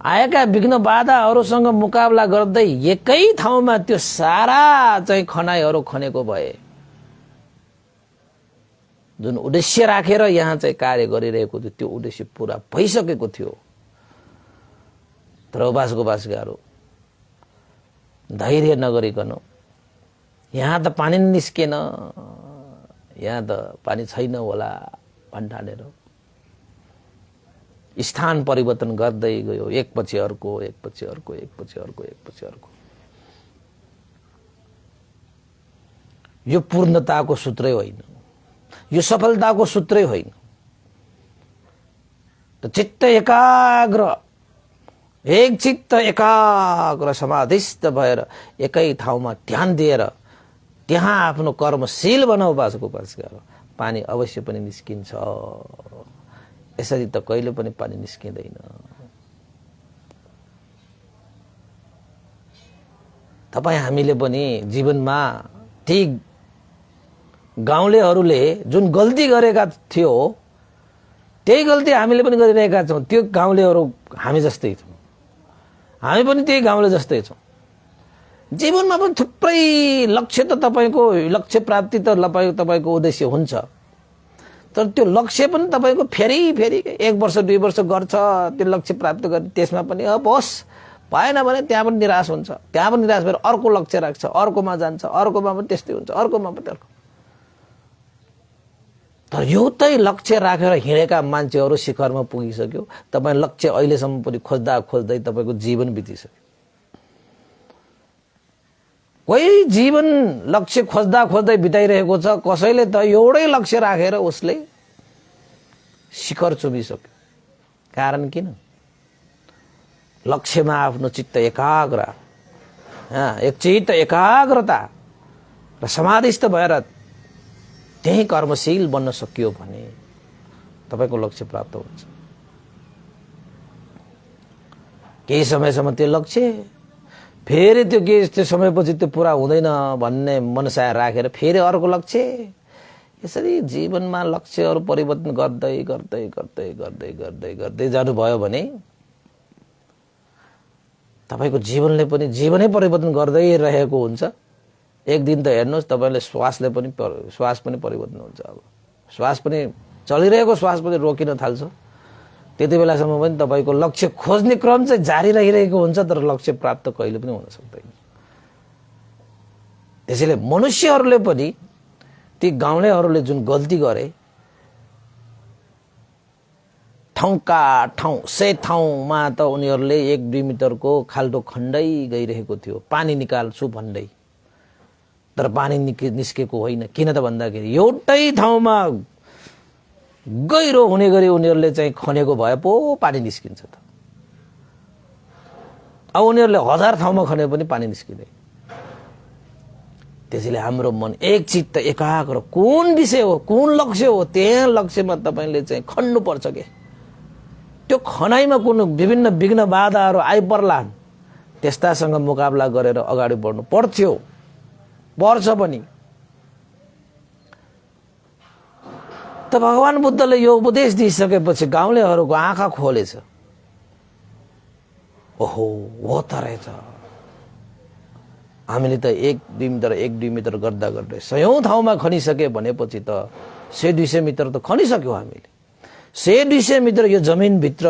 आएका विघ्न बाधाहरूसँग मुकाबला गर्दै एकै ठाउँमा त्यो सारा चाहिँ खनाइहरू खनेको भए, जुन उद्देश्य राखेर यहाँ चाहिँ कार्य गरिरहेको थियो त्यो उद्देश्य पूरा भइसकेको थियो। तर उपासकहरू धैर्य नगरिकन यहाँ त पानी निस्केन, यहाँ त पानी छैन होला भन्ठानेर स्थान परिवर्तन गर्दै गयो, एकपछि अर्को एकपछि अर्को एकपछि अर्को एकपछि अर्को। यो पूर्णताको सूत्रै होइन, यो सफलताको सूत्रै होइन। त चित्त एकाग्र, एक चित्त एकाग्र समाधिस्थ भएर एकै ठाउँमा ध्यान दिएर त्यहाँ आफ्नो कर्मशील बनाऊ उपासकहरू, पानी अवश्य पनि निस्किन्छ। यसरी त कहिले पनि पानी निस्किँदैन। तपाईँ हामीले पनि जीवनमा ठीक गाउँलेहरूले जुन गल्ती गरेका थियो त्यही गल्ती हामीले पनि गरिरहेका छौँ। त्यो गाउँलेहरू हामी जस्तै छौँ, हामी पनि त्यही गाउँले जस्तै छौँ। जीवनमा पनि थुप्रै लक्ष्य त तपाईँको लक्ष्य प्राप्ति त तपाईँको उद्देश्य हुन्छ, तर त्यो लक्ष्य पनि तपाईँको फेरि 1 वर्ष 2 वर्ष गर्छ त्यो लक्ष्य प्राप्त गर्ने, त्यसमा पनि होस् भएन भने त्यहाँ पनि निराश हुन्छ, त्यहाँ पनि निराश भएर अर्को लक्ष्य राख्छ, अर्कोमा जान्छ, अर्कोमा पनि त्यस्तै हुन्छ, अर्कोमा पनि अर्को। तर एउटै लक्ष्य राखेर हिँडेका मान्छेहरू शिखरमा पुगिसक्यो। तपाईँ लक्ष्य अहिलेसम्म पनि खोज्दा खोज्दै तपाईँको जीवन बितिसक्यो। कोही जीवन लक्ष्य खोज्दा खोज्दै बिताइरहेको छ, कसैले त एउटै लक्ष्य राखेर उसले शिखर चुमिसक्यो। कारण किन? लक्ष्यमा आफ्नो चित्त एकाग्र, एक चित्त एकाग्रता र समाधिस्थ भएर त्यही कर्मशील बन्न सकियो भने तपाईको लक्ष्य प्राप्त हुन्छ। केही समयसम्म त्यो लक्ष्य, फेरि त्यो समयपछि त्यो पुरा हुँदैन भन्ने मनसाय राखेर फेरि अर्को लक्ष्य, यसरी जीवनमा लक्ष्यहरू परिवर्तन गर्दै गर्दै गर्दै गर्दै गर्दै गर्दै जानुभयो भने तपाईको जीवनले पनि जीवनै परिवर्तन गर्दै रहेको हुन्छ। एक दिन त हेर्नुहोस् तपाईले श्वास पनि परिवर्तन हुन्छ। अब श्वास पनि चलिरहेको श्वास पनि रोकिन थाल्छ, त्यति बेलासम्म पनि तपाईको लक्ष्य खोज्ने क्रम चाहिँ जारी रहिरहेको हुन्छ, तर लक्ष्य प्राप्त कहिले पनि हुन सक्दैन। त्यसैले मनुष्यहरूले पनि ती गाउँलेहरूले जुन गल्ती गरे, ठाउँका ठाउँ से ठाउँमा त उनीहरूले 1-2 मिटरको खाल्डो खण्डै गइरहेको थियो, पानी निकाल्छु भन्दै, तर पानी निस्केको होइन। किन त भन्दाखेरि एउटै ठाउँमा गहिरो हुने गरी उनीहरूले चाहिँ खनेको भए पो पानी निस्किन्छ त। अब उनीहरूले 1000 ठाउँमा खने पनि पानी निस्किँदैन। त्यसैले हाम्रो मन एक चित्त एकाग्र, कुन विषय हो, कुन लक्ष्य हो, त्यही लक्ष्यमा तपाईले चाहिँ खन्नु पर्छ के। त्यो खनाइमा कुन विभिन्न विघ्न बाधाहरू आइपर्लान्, त्यस्तासँग मुकाबला गरेर अगाडि बढ्नु पर्छ पनि। त भगवान बुद्धले यो उपदेश दिइसकेपछि गाउँलेहरूको आँखा खोलेछ। ओहो, हो त रहेछ, हामीले त 1-2 मिटर गर्दा गर्दै 100औं ठाउँमा खनिसके भनेपछि त 100-200 मिटर त खनिसक्यो हामीले। 100-200 मिटर यो जमिनभित्र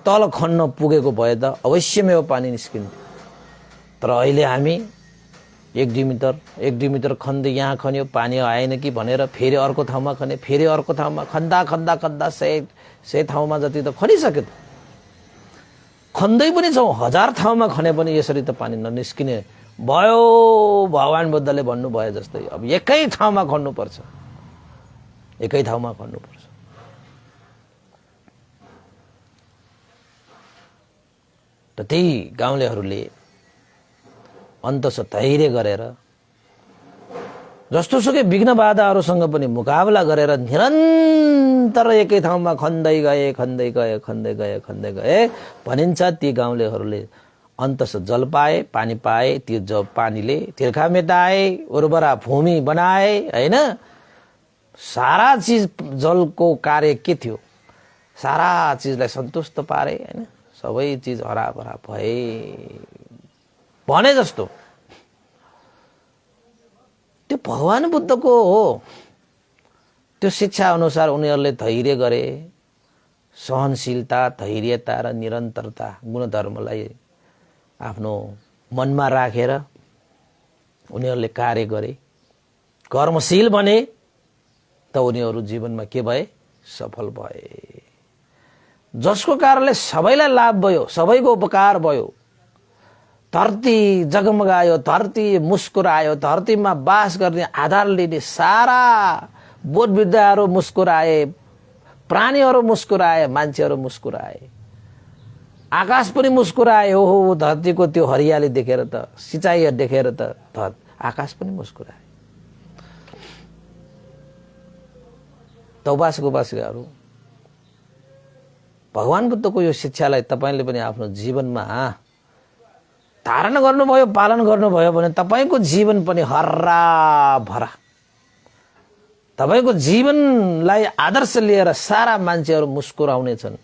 तल खन्न पुगेको भए त अवश्यमै पानी निस्किन्थ्यो। तर अहिले हामी 1-2 मिटर खन्दै यहाँ खन्यो, पानी आएन कि भनेर फेरि अर्को ठाउँमा खने, फेरि अर्को ठाउँमा खन्दा 100 ठाउँमा जति त खनिसक्यो। खन्दै पनि छौँ, 1000 ठाउँमा खने पनि यसरी त पानी ननिस्किने भयो। भगवान बुद्धले भन्नुभयो जस्तै अब एकै ठाउँमा खन्नुपर्छ, एकै ठाउँमा खन्नुपर्छ। त त्यही गाउँलेहरूले अन्तस धैर्य गरेर जस्तोसुकै विघ्न बाधाहरूसँग पनि मुकाबला गरेर निरन्तर एकै ठाउँमा खन्दै गए भनिन्छ। ती गाउँलेहरूले अन्तस जल पाए, पानी पाए, त्यो पानीले तिर्खा मेटाए, उर्वरा भूमि बनाए, हैन। सारा चीज जलको कार्य के थियो, सारा चीजलाई सन्तुष्ट पारे, हैन। सबै चीज हराभरा भए भने जस्तो। त्यो भगवान बुद्धको हो, त्यो शिक्षा अनुसार उनीहरूले धैर्य गरे, सहनशीलता, धैर्यता र निरन्तरता गुणधर्मलाई आफ्नो मनमा राखेर उनीहरूले कार्य गरे, कर्मशील बने, त उनीहरू जीवनमा के भए? सफल भए। जसको कारणले सबैलाई लाभ भयो, सबैको उपकार भयो, धरती जगमगायो, धरती मुस्कुरायो, धरतीमा बास गर्ने आधार लिने सारा बोध विद्याहरू मुस्कुराए, प्राणीहरू मुस्कुराए, मान्छेहरू मुस्कुराए, आकाश पनि मुस्कुराए। हो धरतीको त्यो हरियाली देखेर त, सिँचाइ देखेर त आकाश पनि मुस्कुराए। त उपासकहरू, भगवान बुद्धको यो शिक्षालाई तपाईले पनि आफ्नो जीवनमा धारण गर्नुभयो, पालन गर्नुभयो भने तपाईको जीवन पनि हर्रा भरा, तपाईको जीवनलाई आदर्श लिएर सारा मान्छेहरू मुस्कुराउने छन्,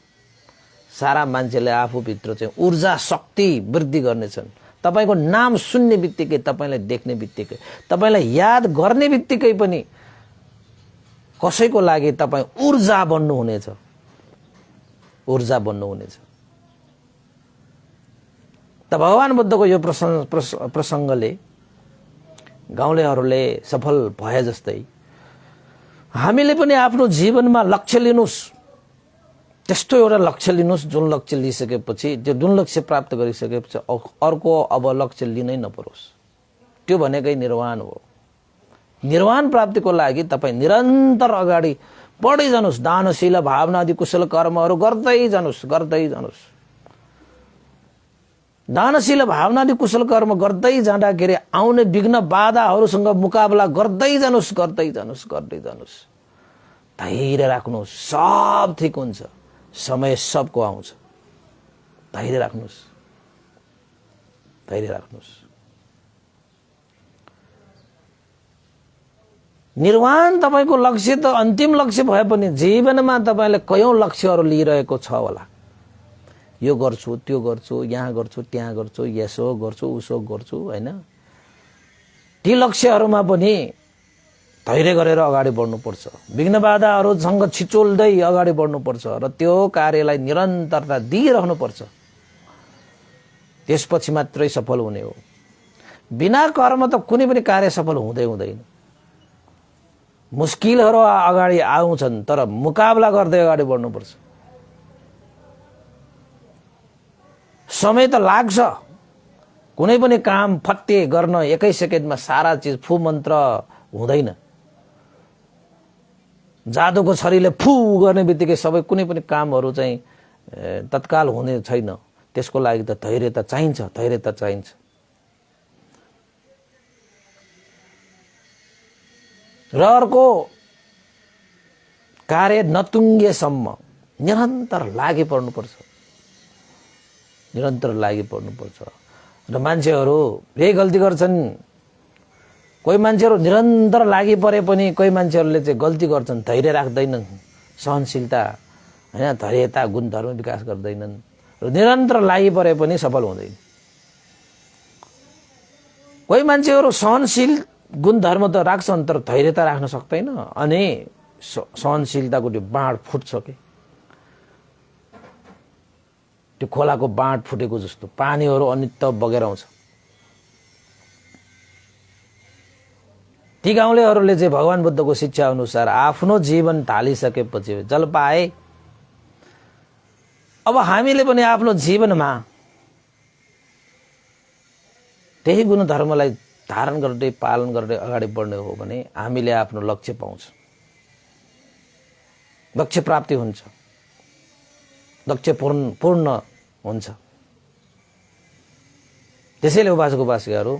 सारा मान्छेले आफूभित्र चाहिँ ऊर्जा शक्ति वृद्धि गर्नेछन्। तपाईको नाम सुन्ने बित्तिकै, तपाईलाई देख्ने बित्तिकै, तपाईलाई याद गर्ने बित्तिकै पनि कसैको लागि तपाई ऊर्जा बन्नुहुनेछ, ऊर्जा बन्नुहुनेछ। त भगवान बुद्धको यो प्रसङ्गले गाउँलेहरूले सफल भए जस्तै हामीले पनि आफ्नो जीवनमा लक्ष्य लिनुस्, त्यस्तो एउटा लक्ष्य लिनुस् जुन लक्ष्य लिइसकेपछि, त्यो जुन लक्ष्य प्राप्त गरिसकेपछि अर्को अब लक्ष्य लिनै नपरोस्। त्यो भनेकै निर्वाण हो। निर्वाण प्राप्तिको लागि तपाईँ निरन्तर अगाडि बढ्दै जानुस्, दानशील भावना आदि कुशल कर्महरू गर्दै जानुस्, गर्दै जानुस्। दानशील भावना आदि कुशल कर्म गर्दै जाँदाखेरि आउने विघ्न बाधाहरूसँग मुकाबला गर्दै जानुस्, गर्दै जानुस्, गर्दै जानुस्। धैर्य राख्नुस्, सब ठिक हुन्छ, समय सबको आउँछ। धैर्य राख्नुस्, धैर्य राख्नुस्। निर्वाण तपाईको लक्ष्य त अन्तिम लक्ष्य भए पनि जीवनमा तपाईले कयौं लक्ष्यहरू लिइरहेको छ होला। यो गर्छु, त्यो गर्छु, यहाँ गर्छु, त्यहाँ गर्छु, यसो गर्छु, उसो गर्छु, हैन? ती लक्ष्यहरूमा पनि धैर्य गरेर अगाडि बढ्नुपर्छ, विघ्न बाधाहरूसँग छिचोल्दै अगाडि बढ्नुपर्छ र त्यो कार्यलाई निरन्तरता दिइरहनुपर्छ। त्यसपछि मात्रै सफल हुने हो। बिना कर्म त कुनै पनि कार्य सफल हुँदै हुँदैन। मुस्किलहरू अगाडि आउँछन् तर मुकाबला गर्दै अगाडि बढ्नुपर्छ। समय त लाग्छ, कुनै पनि काम फत्ते गर्न एकै सेकेन्डमा सारा चिज फु मन्त्र हुँदैन। जादुको छरीले फु गर्ने बित्तिकै सबै कुनै पनि कामहरू चाहिँ तत्काल हुने छैन। त्यसको लागि त धैर्य त चाहिन्छ, धैर्य त चाहिन्छ। र अर्को कार्य नतुङ्गेसम्म निरन्तर लागि पर्नुपर्छ, निरन्तर लागि पर्नुपर्छ। र मान्छेहरू यही गल्ती गर्छन्। कोही मान्छेहरू निरन्तर लागि परे पनि कोही मान्छेहरूले चाहिँ गल्ती गर्छन्, धैर्य राख्दैनन्, सहनशीलता, हैन, धैर्यता गुणधर्म विकास गर्दैनन् र निरन्तर लागि परे पनि सफल हुँदैन। कोही मान्छेहरू सहनशील गुणधर्म त राख्छन् तर धैर्यता राख्न सक्दैन, अनि सहनशीलताको त्यो बाँड फुट्छ के, त्यो खोलाको बाँड फुटेको जस्तो पानीहरू अनित्त बगेर आउँछ। ती गाउँलेहरूले चाहिँ भगवान बुद्धको शिक्षा अनुसार आफ्नो जीवन ढालिसकेपछि जल पाए। अब हामीले पनि आफ्नो जीवनमा त्यही गुणधर्मलाई धारण गर्दै पालन गर्दै अगाडि बढ्ने हो भने हामीले आफ्नो लक्ष्य पाउँछ, लक्ष्य प्राप्ति हुन्छ, लक्ष्य पूर्ण हुन्छ। त्यसैले उपासकहरू,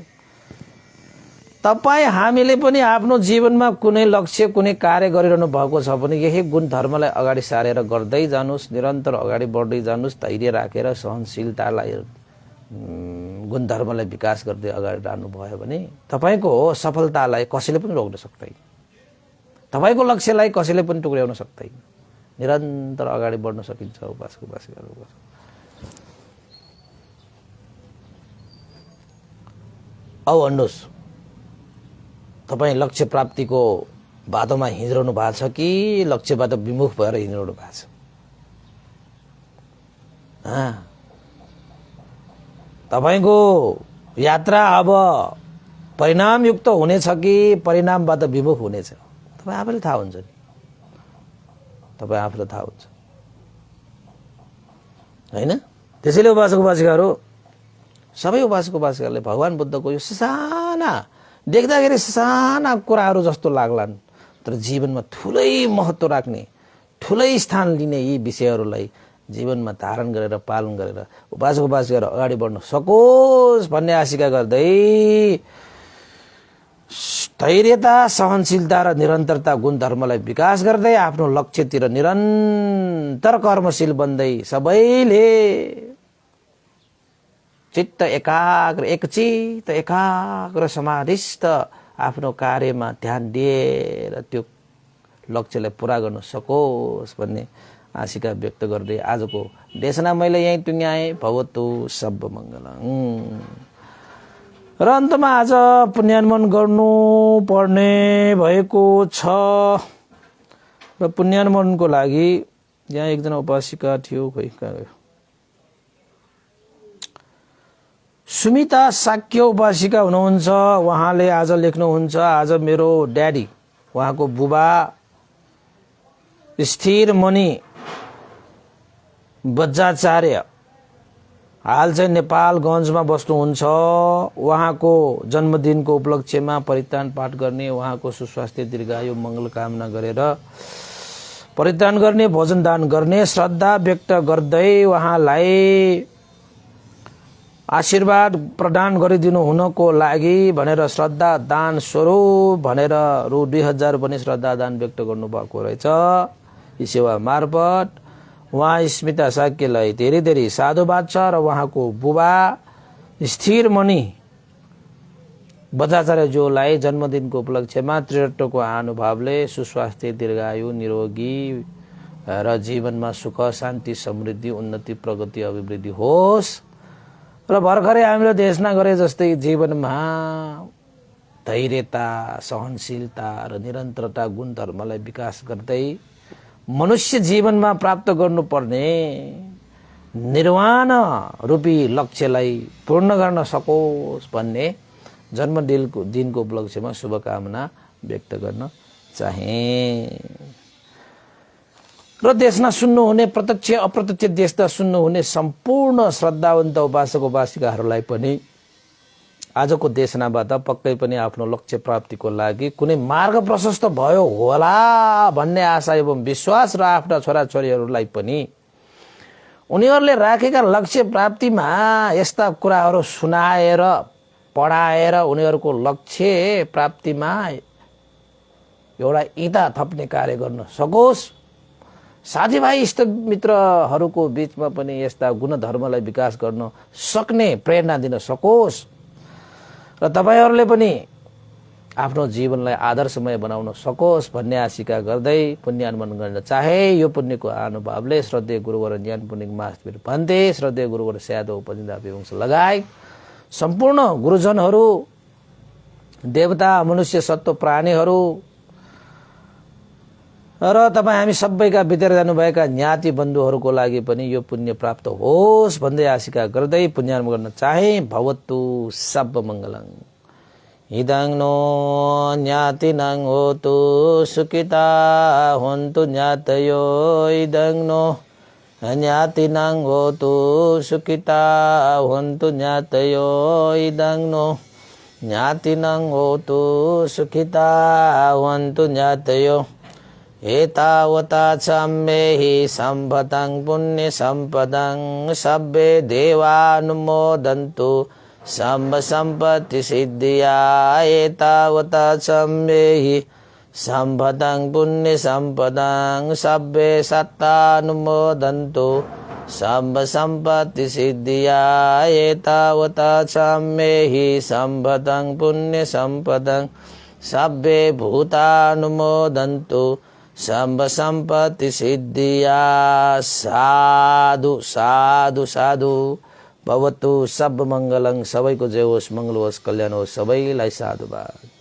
तपाईँ हामीले पनि आफ्नो जीवनमा कुनै लक्ष्य कुनै कार्य गरिरहनु भएको छ भने यही गुणधर्मलाई अगाडि सारेर गर्दै जानुस्, निरन्तर अगाडि बढ्दै जानुस्। धैर्य राखेर सहनशीलतालाई गुणधर्मलाई विकास गर्दै अगाडि लानु भयो भने तपाईको सफलतालाई कसैले पनि रोक्न सक्दैन, तपाईको लक्ष्यलाई कसैले पनि टुक्र्याउन सक्दैन। निरन्तर अगाडि बढ्न सकिन्छ। उपासकहरू, औ भन्नुहोस्, तपाईँ लक्ष्य प्राप्तिको बाटोमा हिँडिरहनु भएको छ कि लक्ष्यबाट विमुख भएर हिँडिरहनु भएको छ? तपाईको यात्रा अब परिणामयुक्त हुनेछ कि परिणामबाट विमुख हुनेछ तपाईँ आफैले थाहा हुन्छ नि, तपाईँ आफूलाई थाहा हुन्छ हैन। त्यसैले उपासक-उपासिकाहरू सबै उपासक-उपासिकाहरूले भगवान बुद्धको यो साना देख्दाखेरि साना कुराहरू जस्तो लाग्लान्, तर जीवनमा ठुलै महत्त्व राख्ने, ठुलै स्थान लिने यी विषयहरूलाई जीवनमा धारण गरेर पालन गरेर उपासक-उपासिकाहरू अगाडि बढ्न सकोस् भन्ने आशिका गर्दै धैर्यता, सहनशीलता र निरन्तरता गुण धर्मलाई विकास गर्दै आफ्नो लक्ष्यतिर निरन्तर कर्मशील बन्दै सबैले चित्त एकाग्र, एकचित्त एकाग्र समाधिस्थ आफ्नो कार्यमा ध्यान दिएर त्यो लक्ष्यलाई पुरा गर्न सकोस् भन्ने आशिका व्यक्त गर्दै आजको देशना मैले यहीँ टुङ्ग्याएँ। भवतु सब मङ्गलम्। र अन्तमा आज पुण्यानुमोदन गर्नु पर्ने भएको छ र पुण्यानुमोदनको लागि यहाँ एकजना उपासिका थियो, खोइ कहाँ गयो, सुमिता साक्य उपासिका हुनुहुन्छ। उहाँले आज लेख्नुहुन्छ, आज मेरो ड्याडी, उहाँको बुबा स्थिर मणि बज्राचार्य हाल चाहिँ नेपालगञ्जमा बस्नुहुन्छ। उहाँको जन्मदिनको उपलक्ष्यमा परित्राण पाठ गर्ने, उहाँको सुस्वास्थ्य दीर्घायु मङ्गल कामना गरेर परित्राण गर्ने, भोजन दान गर्ने श्रद्धा व्यक्त गर्दै उहाँलाई आशीर्वाद प्रदान गरिदिनु हुनको लागि भनेर श्रद्धा दान स्वरूप भनेर रु 2000 पनि श्रद्धा दान व्यक्त गर्नुभएको रहेछ। यी सेवा मार्फत उहाँ स्मिता साक्यलाई धेरै धेरै साधुवाद छ र उहाँको बुबा स्थिर मणि बज्राचार्यज्यूलाई जन्मदिनको उपलक्ष्यमा त्रिरत्नको अनुभावले सुस्वास्थ्य दीर्घायु निरोगी र जीवनमा सुख शान्ति समृद्धि उन्नति प्रगति अभिवृद्धि होस् र भर्खरै हामीले देशना गरे जस्तै जीवनमा धैर्यता, सहनशीलता र निरन्तरता गुण धर्मलाई विकास गर्दै मनुष्य जीवनमा प्राप्त गर्नुपर्ने निर्वाण रूपी लक्ष्यलाई पूर्ण गर्न सकोस् भन्ने जन्मदिनको उपलक्ष्यमा शुभकामना व्यक्त गर्न चाहे। र देशना सुन्नुहुने प्रत्यक्ष अप्रत्यक्ष देशना सुन्नुहुने सम्पूर्ण श्रद्धावन्त उपासक उपासिकाहरूलाई पनि आजको देशनाबाट पक्कै पनि आफ्नो लक्ष्य प्राप्तिको लागि कुनै मार्ग प्रशस्त भयो होला भन्ने आशा एवं विश्वास र आफ्ना छोराछोरीहरूलाई पनि उनीहरूले राखेका लक्ष्य प्राप्तिमा यस्ता कुराहरू सुनाएर पढाएर उनीहरूको लक्ष्य प्राप्तिमा एउटा इँटा थप्ने कार्य गर्न सकोस्। साथीभाइ इष्टमित्रहरूको बीचमा पनि यस्ता गुणधर्मलाई विकास गर्न सक्ने प्रेरणा दिन सकोस् र तपाईहरूले पनि आफ्नो जीवनलाई आदर्शमय बनाउन सकोस् भन्ने आशिका गर्दै पुण्यानुमोदन गर्न चाहे। यो पुण्यको अनुभवले श्रद्धेय गुरुवर ज्ञान पुण्य महावीर भन्ते, श्रद्धेय गुरुवर स्यादो उपजिन्दा विवंश लगाए सम्पूर्ण गुरुजनहरू, देवता, मनुष्य, सत्व प्राणीहरू र तपाईँ हामी सबैका बितेर जानुभएका ज्ञाति बन्धुहरूको लागि पनि यो पुण्य प्राप्त होस् भन्दै आशिका गर्दै पुण्यानुमोदन गर्न चाहे। भवतु सब मङ्गलम्। इदं नो ज्ञातिनां होतु सुखिता होन्तु ज्ञातयो, इदं नो ज्ञातिनां होतु सुखिता होन्तु ज्ञातयो, इदं नो ज्ञातिनां होतु सुखिता होन्तु ज्ञातयो। एतावता सम्मेहि सम्पदं पुण्य सम्पदं सब्बे देवानुमोदन्तु सम्ब सम्पत्ति सिद्धिया। एतावता सम्मेहि सम्पदं पुण्य सम्पदं सब्बे सत्तानुमोदन्तु सम्ब सम्पत्ति सिद्धिया। एतावता सम्मेहि सम्पदं पुण्य सम्पदं सब्बे भूतानुमोदन्तु सम्ब सम्पत्ति सिद्धिया। साधु साधु साधु। भवतु सब मङ्गलं। सबैको जय होस्, मङ्गल होस्, कल्याण होस्, सबैलाई साधुवाद।